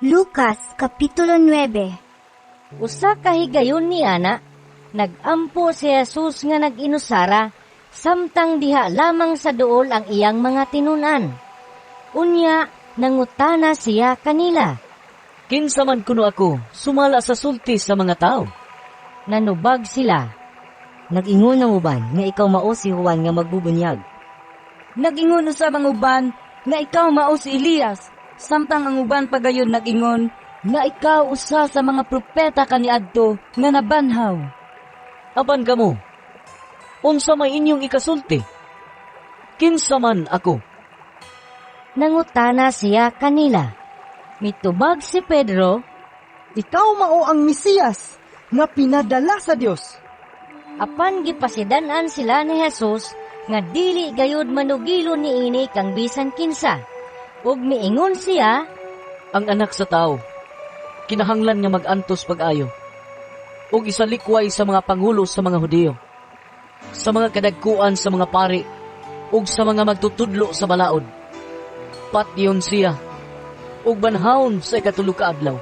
Lucas Kapitulo 9. Usa ka higayon ni ana, nagampo si Jesus nga nag-inusara, samtang diha lamang sa duol ang iyang mga tinunan. Unya, nangutana siya kanila. Kinsa man kuno ako, sumala sa sulti sa mga tao. Nanubag sila. Nag-ingon ang uban nga ikaw mao si Juan nga magbubunyag. Nag-ingon usab ang uban nga ikaw mao si Elias, samtang ang uban pagayon nag-ingon nga ikaw usa sa mga propeta kaniadto nga nabanhaw. Apan kamo, unsa may inyong ikasulti? Kinsa man ako? Nangutana siya kanila. Mitubag si Pedro. Ikaw mao ang Mesiyas nga pinadala sa Dios. Apan gipasidan-an sila ni Jesus nga dili gayud manugilo niini kang bisan kinsa. Ug miingon siya, Ang anak sa tao, kinahanglan nga mag-antos pag-ayo, ug isalikway sa mga pangulo sa mga Hudiyo, sa mga kadagkuan sa mga pari, ug sa mga magtutudlo sa balaod. Patyon siya, ug banhawon sa ikatulo ka adlaw.